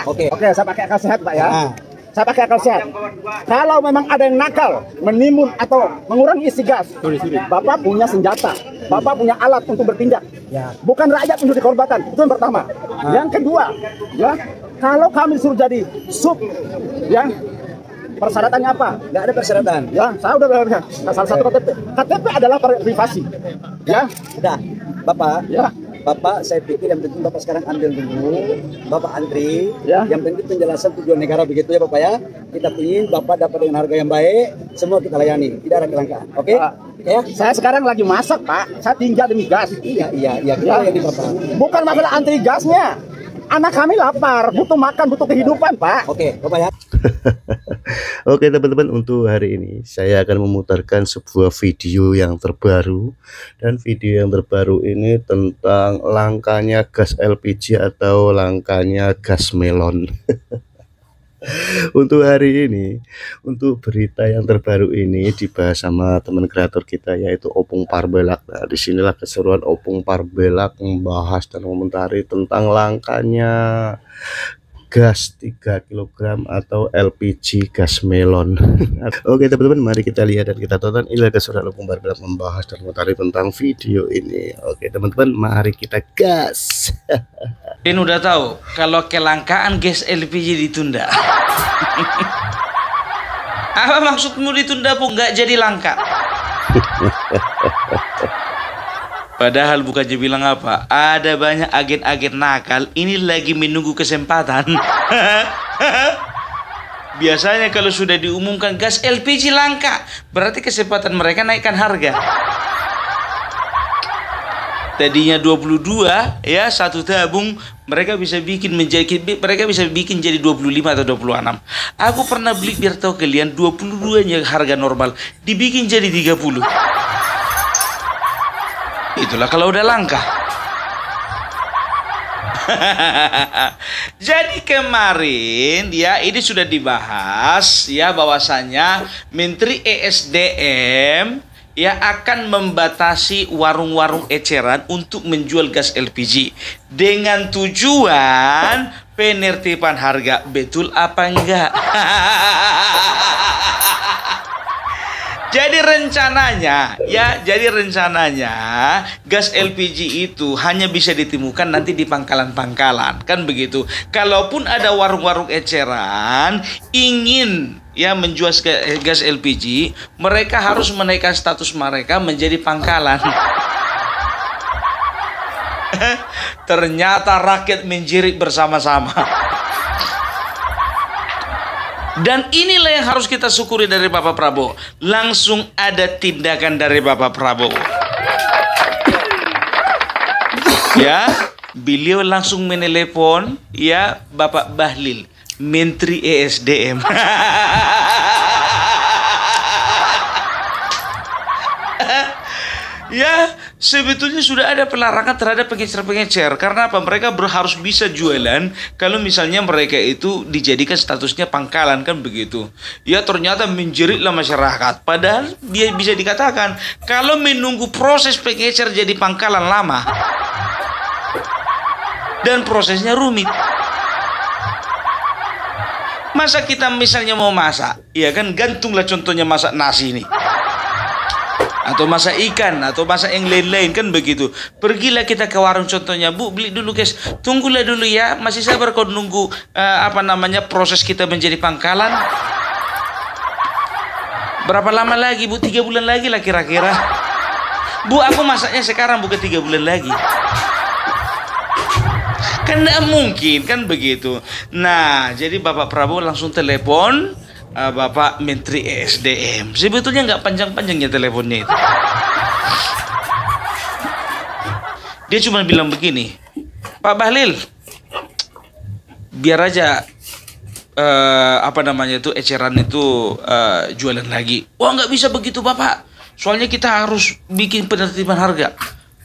Oke. Oke, saya pakai akal sehat, Pak ya. Nah. Saya pakai akal sehat. Kalau memang ada yang nakal, menimbun atau mengurangi isi gas, Bapak punya senjata, Bapak punya alat untuk bertindak. Ya. Bukan rakyat untuk dikorbankan. Itu yang pertama. Yang kedua, ya, kalau kami suruh jadi sub, ya, persyaratannya apa? Nggak ada persyaratan. Ya, saya udah bilang, salah satu KTP. KTP adalah privasi. Ya, Udah, Bapak. ya. Bapak, saya pikir yang penting Bapak sekarang ambil dulu, Bapak antri. Ya. Yang penting penjelasan tujuan negara begitu ya Bapak ya. Kita ingin Bapak dapat dengan harga yang baik, semua kita layani, tidak ada kelangkaan. Oke? Pak, Ya. saya sekarang lagi masak, Pak. Saya tinggal demi gas. Iya, kita Ya. layani Bapak. Bukan masalah antri gasnya. Anak kami lapar, butuh makan, butuh kehidupan, Pak. Oke, Bapak ya. Oke teman-teman, untuk hari ini saya akan memutarkan sebuah video yang terbaru. Dan video yang terbaru ini tentang langkanya gas LPG atau langkanya gas melon. Untuk hari ini, untuk berita yang terbaru ini dibahas sama teman kreator kita yaitu Opung Parbelak. Nah, disinilah keseruan Opung Parbelak membahas dan komentari tentang langkanya gas 3 kg atau LPG gas melon. Oke teman-teman, mari kita lihat dan kita tonton. Inilah keseruan Opung Parbelak membahas dan komentari tentang video ini. Oke teman-teman, mari kita gas. Kalian udah tahu kalau kelangkaan gas LPG ditunda. Apa maksudmu ditunda, Bu? Nggak jadi langka. Padahal bukannya bilang apa, ada banyak agen-agen nakal ini lagi menunggu kesempatan. Biasanya kalau sudah diumumkan gas LPG langka, berarti kesempatan mereka naikkan harga. Tadinya 22 ya satu tabung, mereka bisa bikin jadi 25 atau 26. Aku pernah beli, biar tahu kalian, 22-nya harga normal dibikin jadi 30. Itulah kalau udah langka. Jadi kemarin ya ini sudah dibahas ya bahwasanya Menteri ESDM ya akan membatasi warung-warung eceran untuk menjual gas LPG dengan tujuan penertiban harga. Betul apa enggak? Jadi rencananya gas LPG itu hanya bisa ditemukan nanti di pangkalan-pangkalan, kan begitu. Kalaupun ada warung-warung eceran ingin ya menjual gas LPG, mereka harus menaikkan status mereka menjadi pangkalan. Ternyata rakyat menjerit bersama-sama. Dan inilah yang harus kita syukuri dari Bapak Prabowo. Langsung ada tindakan dari Bapak Prabowo. Ya, beliau langsung menelepon ya Bapak Bahlil, Menteri ESDM. Ya, sebetulnya sudah ada pelarangan terhadap pengecer-pengecer. Karena apa? Mereka harus bisa jualan kalau misalnya mereka itu dijadikan statusnya pangkalan, kan begitu. Ya, ternyata menjeritlah masyarakat. Padahal dia bisa dikatakan kalau menunggu proses pengecer jadi pangkalan lama. Dan prosesnya rumit. Masa kita misalnya mau masak, ya kan, gantunglah contohnya masak nasi ini, atau masak ikan, atau masak yang lain-lain, kan begitu. Pergilah kita ke warung contohnya, Bu, beli dulu guys, tunggulah dulu ya, masih sabar kau nunggu proses kita menjadi pangkalan. Berapa lama lagi, Bu? 3 bulan lagi lah kira-kira. Bu, aku masaknya sekarang, bukan 3 bulan lagi. Kan tidak mungkin, kan begitu. Nah, jadi Bapak Prabowo langsung telepon Bapak Menteri ESDM. Sebetulnya nggak panjang-panjangnya teleponnya itu. Dia cuma bilang begini, Pak Bahlil, biar aja eceran itu jualan lagi. Wah, nggak bisa begitu Bapak. Soalnya kita harus bikin penertiban harga.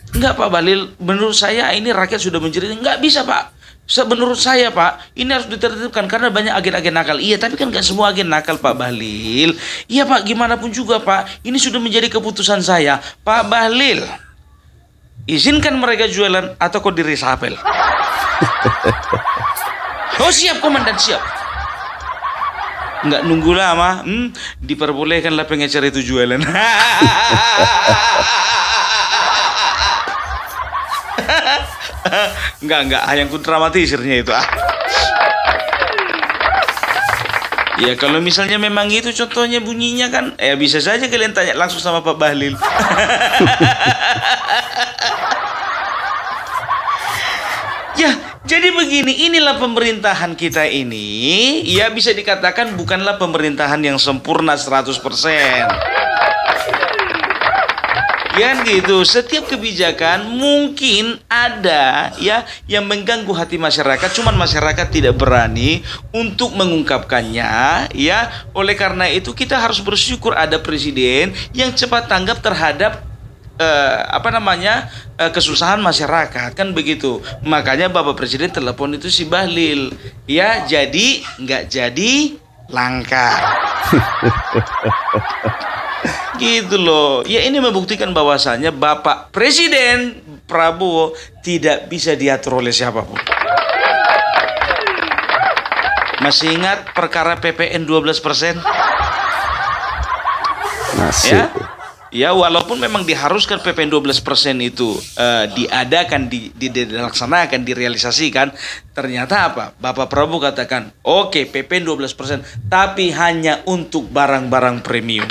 Enggak Pak Bahlil, menurut saya ini rakyat sudah menjerit. Enggak bisa Pak. Menurut saya Pak, ini harus ditertibkan karena banyak agen-agen nakal. Iya, tapi kan nggak semua agen nakal Pak Bahlil. Iya Pak, gimana pun juga Pak, ini sudah menjadi keputusan saya. Pak Bahlil, izinkan mereka jualan atau kau diresapel. Oh siap komandan, siap. Nggak nunggu lama, diperbolehkanlah pengecer itu jualan. Enggak, yang ku dramatisirnya itu. Ya kalau misalnya memang itu contohnya bunyinya kan, ya bisa saja kalian tanya langsung sama Pak Bahlil. Ya, jadi begini, inilah pemerintahan kita ini, ya bisa dikatakan bukanlah pemerintahan yang sempurna 100%. Kan gitu, setiap kebijakan mungkin ada ya yang mengganggu hati masyarakat, cuman masyarakat tidak berani untuk mengungkapkannya ya. Oleh karena itu kita harus bersyukur ada presiden yang cepat tanggap terhadap kesusahan masyarakat, kan begitu. Makanya Bapak Presiden telepon itu si Bahlil, ya jadi nggak jadi langka. Gitu loh. Ya ini membuktikan bahwasannya Bapak Presiden Prabowo tidak bisa diatur oleh siapapun. Masih ingat perkara PPN 12%? Masih. Ya walaupun memang diharuskan PPN 12% itu diadakan, dilaksanakan, direalisasikan, ternyata apa? Bapak Prabowo katakan, oke, PPN 12%, tapi hanya untuk barang-barang premium.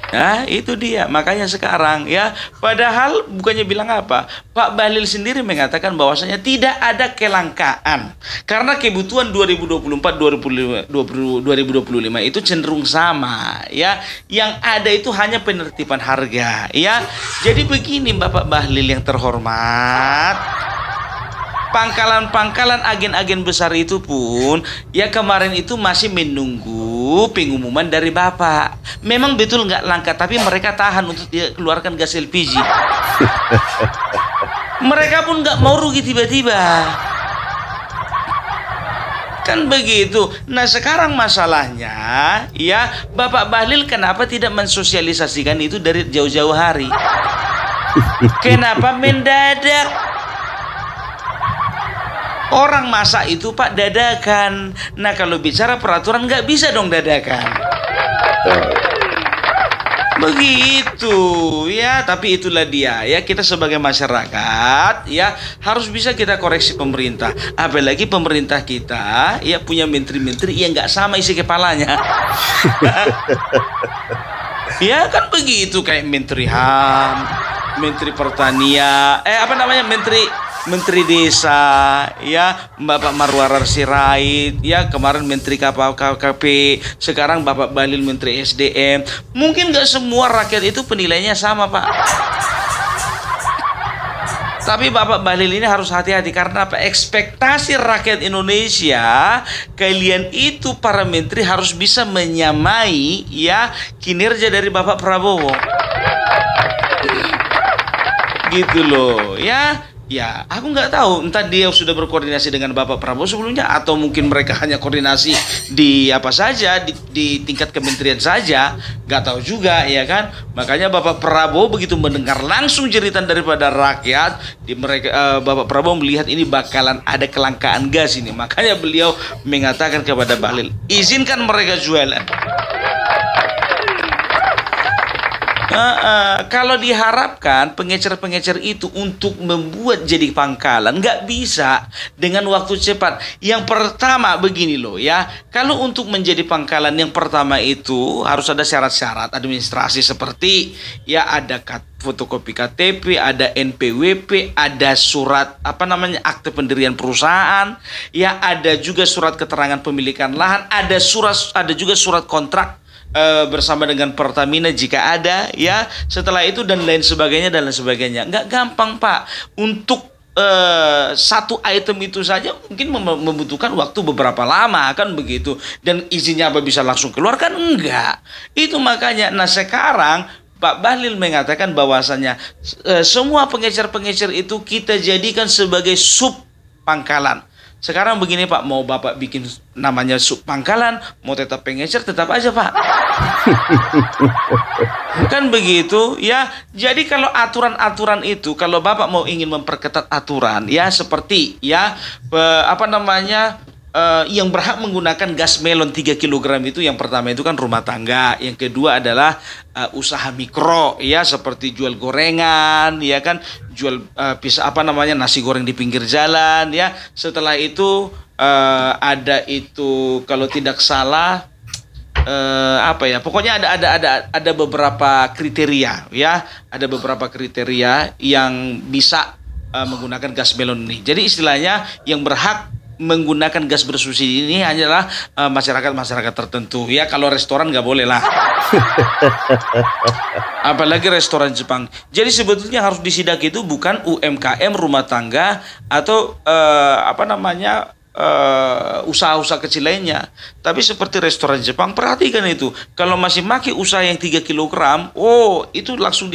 Nah itu dia, makanya sekarang ya, padahal bukannya bilang apa, Pak Bahlil sendiri mengatakan bahwasanya tidak ada kelangkaan karena kebutuhan 2024-2025 itu cenderung sama ya, yang ada itu hanya penertiban harga ya. Jadi begini Bapak Bahlil yang terhormat, pangkalan-pangkalan agen-agen besar itu pun ya kemarin itu masih menunggu pengumuman dari Bapak. Memang betul nggak langka, tapi mereka tahan untuk keluarkan gas LPG. Mereka pun nggak mau rugi tiba-tiba. Kan begitu. Nah sekarang masalahnya ya, Bapak Bahlil kenapa tidak mensosialisasikan itu dari jauh-jauh hari? Kenapa mendadak? Orang masak itu Pak dadakan. Nah kalau bicara peraturan nggak bisa dong dadakan. Begitu ya, tapi itulah dia ya, kita sebagai masyarakat ya harus bisa kita koreksi pemerintah. Apalagi pemerintah kita ya punya menteri-menteri yang nggak sama isi kepalanya. Ya kan begitu, kayak Menteri HAM, Menteri Pertanian, Menteri Desa, ya Bapak Marwarar Sirait, ya kemarin Menteri KKP, sekarang Bapak Bahlil Menteri SDM. Mungkin nggak semua rakyat itu penilaiannya sama Pak. Tapi Bapak Bahlil ini harus hati-hati karena apa? Ekspektasi rakyat Indonesia, kalian itu para menteri harus bisa menyamai ya kinerja dari Bapak Prabowo. Gitu loh ya. Ya, aku nggak tahu, entah dia sudah berkoordinasi dengan Bapak Prabowo sebelumnya atau mungkin mereka hanya koordinasi di apa saja, di tingkat kementerian saja, nggak tahu juga ya kan. Makanya Bapak Prabowo begitu mendengar langsung jeritan daripada rakyat, Bapak Prabowo melihat ini bakalan ada kelangkaan gas ini, makanya beliau mengatakan kepada Bahlil, izinkan mereka jualan. Kalau diharapkan pengecer-pengecer itu untuk membuat jadi pangkalan, nggak bisa dengan waktu cepat. Yang pertama begini loh ya, kalau untuk menjadi pangkalan yang pertama itu harus ada syarat-syarat administrasi seperti ya ada fotokopi KTP, ada NPWP, ada surat akte pendirian perusahaan, ya ada juga surat keterangan pemilikan lahan, ada juga surat kontrak bersama dengan Pertamina jika ada ya, setelah itu dan lain sebagainya. Nggak gampang Pak, untuk satu item itu saja mungkin membutuhkan waktu beberapa lama kan begitu, dan izinnya apa bisa langsung keluar kan enggak. Itu makanya nah sekarang Pak Bahlil mengatakan bahwasannya semua pengecer-pengecer itu kita jadikan sebagai sub pangkalan. Sekarang begini Pak, mau Bapak bikin namanya sub pangkalan, mau tetap pengecer, tetap aja Pak. Kan begitu ya. Jadi kalau aturan-aturan itu, kalau Bapak mau ingin memperketat aturan ya, seperti ya yang berhak menggunakan gas melon 3 kg itu, yang pertama itu kan rumah tangga, yang kedua adalah usaha mikro ya, seperti jual gorengan ya kan, jual nasi goreng di pinggir jalan ya. Setelah itu ada itu kalau tidak salah pokoknya ada beberapa kriteria ya, ada beberapa kriteria yang bisa menggunakan gas melon ini. Jadi istilahnya yang berhak menggunakan gas bersubsidi ini hanyalah masyarakat tertentu ya. Kalau restoran nggak boleh lah. Apalagi restoran Jepang. Jadi sebetulnya harus disidak itu bukan UMKM rumah tangga atau usaha-usaha kecil lainnya, tapi seperti restoran Jepang. Perhatikan itu, kalau masih maki usaha yang 3 kg, itu langsung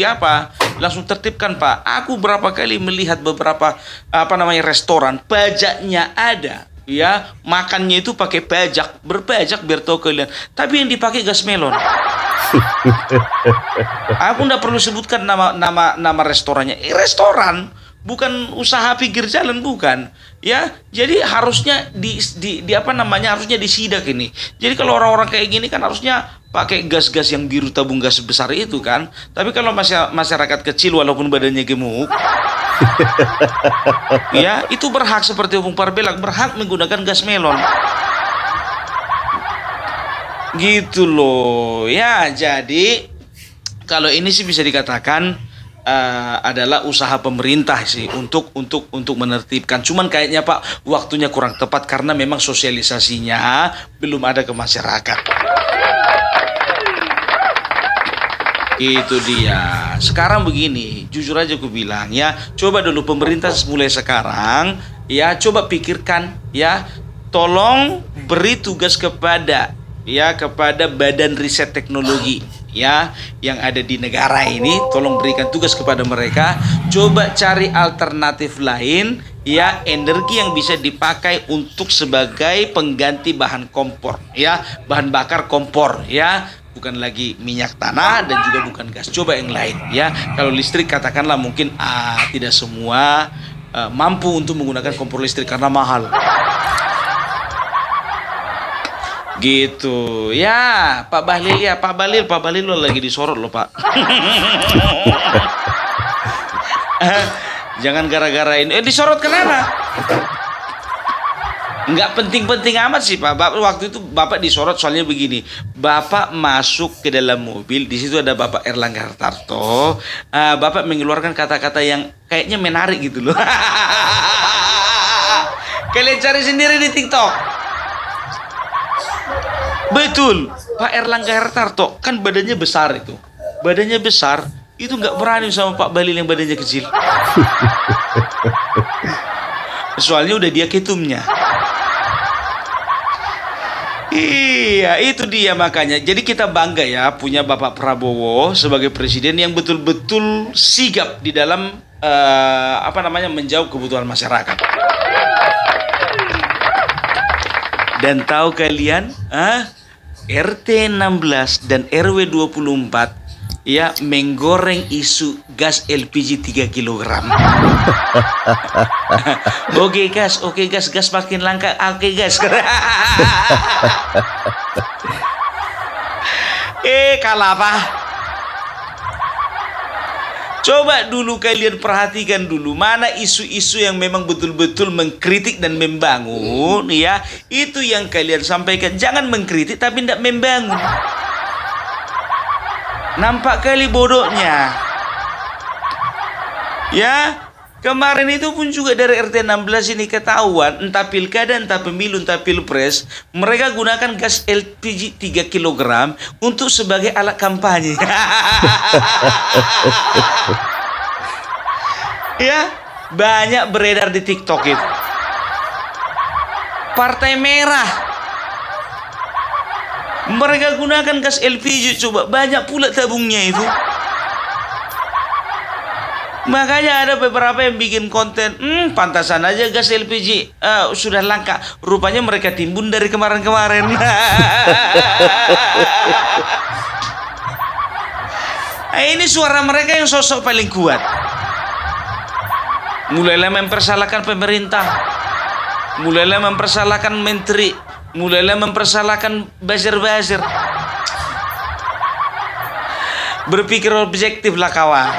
langsung tertibkan Pak. Aku berapa kali melihat beberapa restoran pajaknya ada ya, makannya itu pakai berpajak biar tahu kalian, tapi yang dipakai gas melon. Aku nggak perlu sebutkan nama restorannya. Restoran bukan usaha pinggir jalan, bukan ya. Jadi harusnya harusnya disidak ini. Jadi kalau orang-orang kayak gini kan harusnya pakai gas-gas yang biru, tabung gas besar itu kan. Tapi kalau masyarakat kecil walaupun badannya gemuk ya, itu berhak seperti Opung Parbelak, berhak menggunakan gas melon. Gitu loh ya. Jadi kalau ini sih bisa dikatakan adalah usaha pemerintah sih untuk menertibkan. Cuman kayaknya Pak waktunya kurang tepat karena memang sosialisasinya belum ada ke masyarakat. Itu dia. Sekarang begini, jujur aja aku bilang ya, coba dulu pemerintah mulai sekarang ya, coba pikirkan ya, tolong beri tugas kepada Badan Riset Teknologi ya yang ada di negara ini, tolong berikan tugas kepada mereka, coba cari alternatif lain ya, energi yang bisa dipakai untuk sebagai pengganti bahan kompor ya, bahan bakar kompor ya, bukan lagi minyak tanah dan juga bukan gas. Coba yang lain ya. Kalau listrik katakanlah mungkin tidak semua mampu untuk menggunakan kompor listrik karena mahal. Gitu ya Pak Bahlil lo lagi disorot lo Pak. Jangan gara-gara ini disorot, kenapa? Nggak penting-penting amat sih Pak. Waktu itu Bapak disorot soalnya begini, Bapak masuk ke dalam mobil, di situ ada Bapak Erlangga Hartarto, Bapak mengeluarkan kata-kata yang kayaknya menarik gitu loh. Kalian cari sendiri di TikTok. Betul, Pak Erlangga Hartarto kan badannya besar itu. Badannya besar, itu nggak berani sama Pak Bahlil yang badannya kecil. Soalnya udah dia ketumnya. Iya, itu dia makanya. Jadi kita bangga ya punya Bapak Prabowo sebagai presiden yang betul-betul sigap di dalam menjawab kebutuhan masyarakat. Dan tahu kalian, RT 16 dan RW 24 ya menggoreng isu gas LPG 3 kg. Oke gas, gas makin langka. Oke gas. Kalah apa? Coba dulu kalian perhatikan dulu mana isu-isu yang memang betul-betul mengkritik dan membangun ya. Itu yang kalian sampaikan. Jangan mengkritik tapi tidak membangun. Nampak kali bodohnya. Ya, kemarin itu pun juga dari RT 16 ini ketahuan, entah pilkada, entah pemilu, entah pilpres, mereka gunakan gas LPG 3 kg untuk sebagai alat kampanye. Ya, banyak beredar di TikTok itu. Partai Merah mereka gunakan gas LPG, coba banyak pula tabungnya itu. Makanya ada beberapa yang bikin konten, pantasan aja gas LPG sudah langka. Rupanya mereka timbun dari kemarin-kemarin. Ini suara mereka yang sosok paling kuat. Mulailah mempersalahkan pemerintah, mulailah mempersalahkan menteri, mulailah mempersalahkan buzzer-buzzer. Berpikir objektif lah kawan.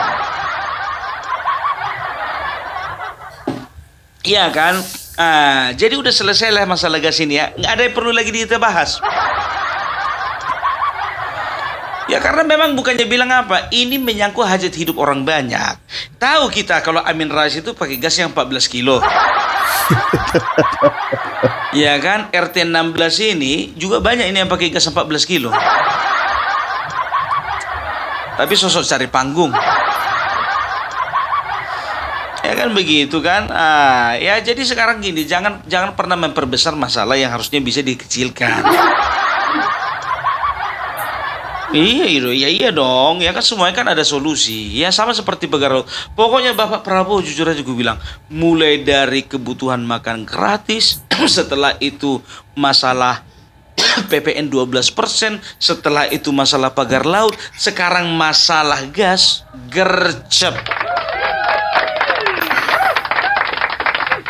Iya kan? Jadi udah selesai lah masalah gas ini ya. Nggak ada yang perlu lagi kita bahas. Ya karena memang bukannya bilang apa, ini menyangkut hajat hidup orang banyak. Tahu kita kalau Amin Rais itu pakai gas yang 14 kilo. Ya kan? RT 16 ini juga banyak ini yang pakai gas 14 kilo. Tapi sosok cari panggung. Ya kan begitu kan. Ya jadi sekarang gini, jangan pernah memperbesar masalah yang harusnya bisa dikecilkan. Iya dong. Ya kan semuanya kan ada solusi. Ya sama seperti Pagar Laut. Pokoknya Bapak Prabowo jujur aja gue bilang, mulai dari kebutuhan makan gratis, setelah itu masalah PPN 12%, setelah itu masalah Pagar Laut, sekarang masalah gas, gercep.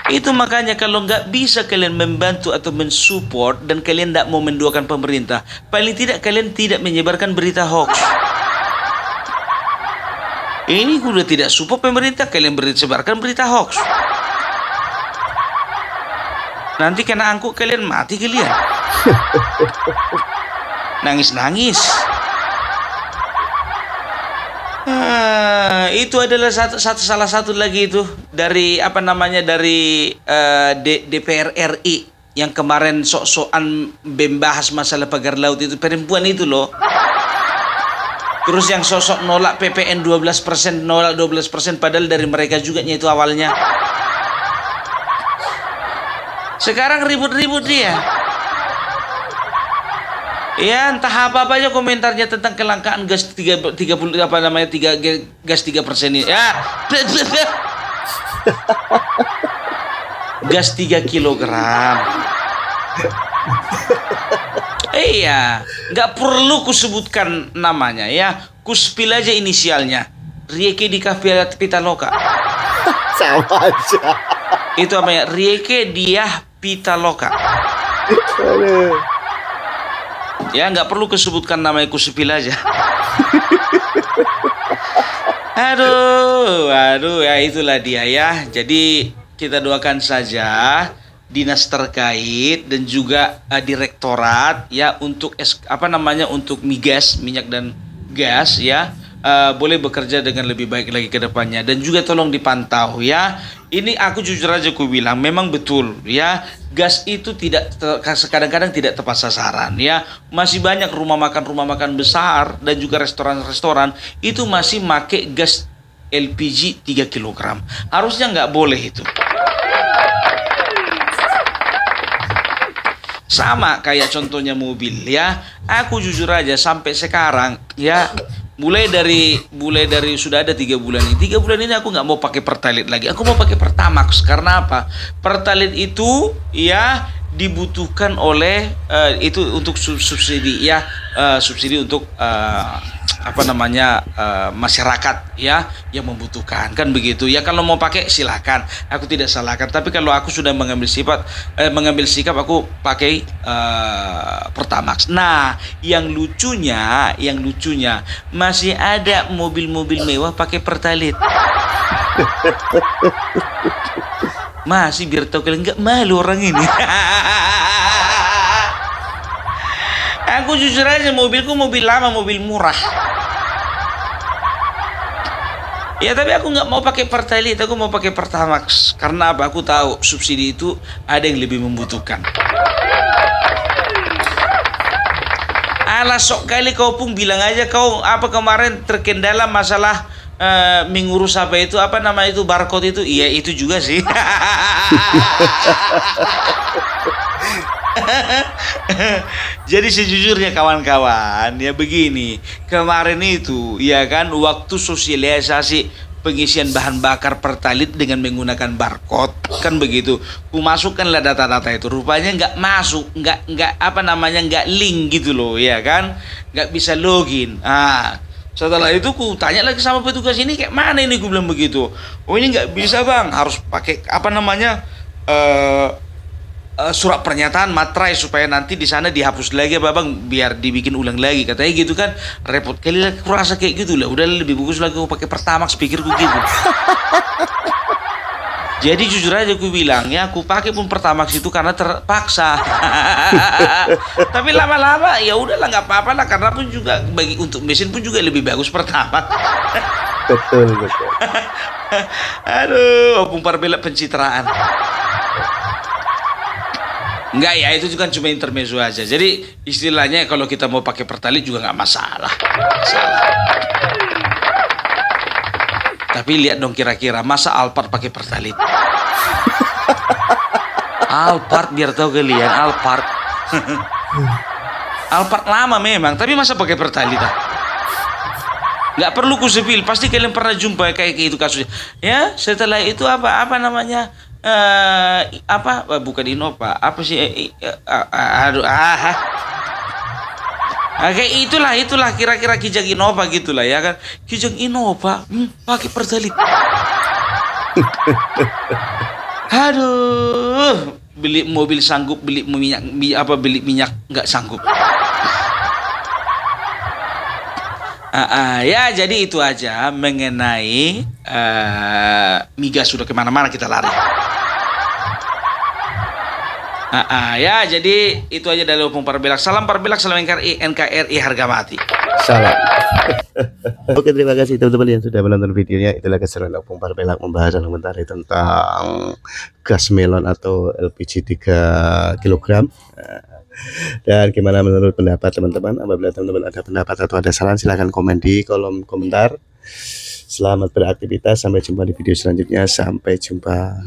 Itu makanya kalau nggak bisa kalian membantu atau mensupport dan kalian tidak mau mendoakan pemerintah, paling tidak kalian tidak menyebarkan berita hoax. Ini udah tidak support pemerintah, kalian sebarkan berita hoax. Nanti kena angkut kalian mati kalian. Nangis-nangis. Itu adalah salah satu lagi itu dari dari DPR RI yang kemarin sok-sokan membahas masalah Pagar Laut itu, perempuan itu loh. Terus yang sosok nolak PPN 12%, nolak 12% padahal dari mereka juga itu awalnya. Sekarang ribut-ribut dia. Ya entah apa aja komentarnya tentang kelangkaan gas 3% ini. Ya. Gas 3 kilogram. Iya, nggak perlu kusebutkan namanya ya. Kuspil aja inisialnya. Rieke Diah Pitaloka. Sama aja. Itu apa ya? Rieke Diah Pitaloka. Ya nggak perlu kesebutkan namanya, kusepil aja. Aduh ya itulah dia ya. Jadi kita doakan saja dinas terkait dan juga direktorat ya untuk untuk migas, minyak dan gas ya. Boleh bekerja dengan lebih baik lagi ke depannya, dan juga tolong dipantau ya. Ini aku jujur aja ku bilang memang betul ya, gas itu kadang-kadang tidak tepat sasaran ya. Masih banyak rumah makan besar dan juga restoran-restoran itu masih make gas LPG 3 kg. Harusnya nggak boleh itu. Sama kayak contohnya mobil ya. Aku jujur aja sampai sekarang ya, mulai dari sudah ada 3 bulan ini. 3 bulan ini aku nggak mau pakai Pertalite lagi. Aku mau pakai Pertamax. Karena apa? Pertalite itu ya dibutuhkan oleh itu untuk subsidi ya, subsidi untuk masyarakat ya yang membutuhkan, kan begitu ya. Kalau mau pakai silakan, aku tidak salahkan. Tapi kalau aku sudah mengambil sikap aku pakai Pertamax. Nah, yang lucunya masih ada mobil-mobil mewah pakai Pertalite. Masih, biar tahu kalian nggak malu orang ini. Aku jujur aja, mobilku mobil lama, mobil murah. Ya tapi aku nggak mau pakai Pertalite, aku mau pakai Pertamax. Karena apa? Aku tahu subsidi itu ada yang lebih membutuhkan. Alah sok kali kau pun bilang aja kau kemarin terkendala masalah mengurus itu barcode itu. Iya itu juga sih. Jadi sejujurnya kawan-kawan ya begini, kemarin itu ya kan waktu sosialisasi pengisian bahan bakar Pertalite dengan menggunakan barcode, kan begitu. Ku masukkanlah data-data itu, rupanya nggak masuk, nggak link gitu loh, ya kan, nggak bisa login. Setelah itu ku tanya lagi sama petugas ini, kayak mana ini, ku bilang begitu. Oh ini nggak bisa bang, harus pakai surat pernyataan materai supaya nanti di sana dihapus lagi bang, biar dibikin ulang lagi, katanya gitu kan. Repot kali lah, aku rasa kayak gitu lah, udah lebih bagus lagi aku pakai Pertamax, pikirku gitu. Jadi jujur aja aku bilang ya, aku pakai pun Pertamax itu karena terpaksa. Tapi lama-lama ya udahlah, nggak apa-apa lah, karena pun juga untuk mesin pun juga lebih bagus Pertamax. Betul. Aduh, opung parbelak pencitraan. Enggak ya, itu juga cuma intermezzo aja. Jadi istilahnya kalau kita mau pakai Pertalite juga nggak masalah. Tapi lihat dong kira-kira, masa Alphard pakai Pertalite? Alphard, biar tahu kalian, Alphard. Alphard lama memang, tapi masa pakai Pertalite? Nggak perlu ku sepil, pasti kalian pernah jumpa kayak gitu kasusnya. Ya, setelah itu apa namanya? Bukan Innova, apa sih? Kayak itulah kira-kira Kijang Innova gitulah ya kan. Kijang Innova pakai Pertalite. Aduh, beli mobil sanggup, beli minyak nggak sanggup. Ya jadi itu aja mengenai migas, sudah kemana-mana kita lari. Ya jadi itu aja dari opung Parbelak. Salam Parbelak, salam NKRI harga mati. Salam. Oke, terima kasih teman-teman yang sudah menonton videonya. Itulah keseruan opung Parbelak membahas komentari tentang gas melon atau LPG 3 kg. Dan gimana menurut pendapat teman-teman? Apabila teman-teman ada pendapat atau ada saran, silahkan komen di kolom komentar. Selamat beraktivitas, sampai jumpa di video selanjutnya. Sampai jumpa.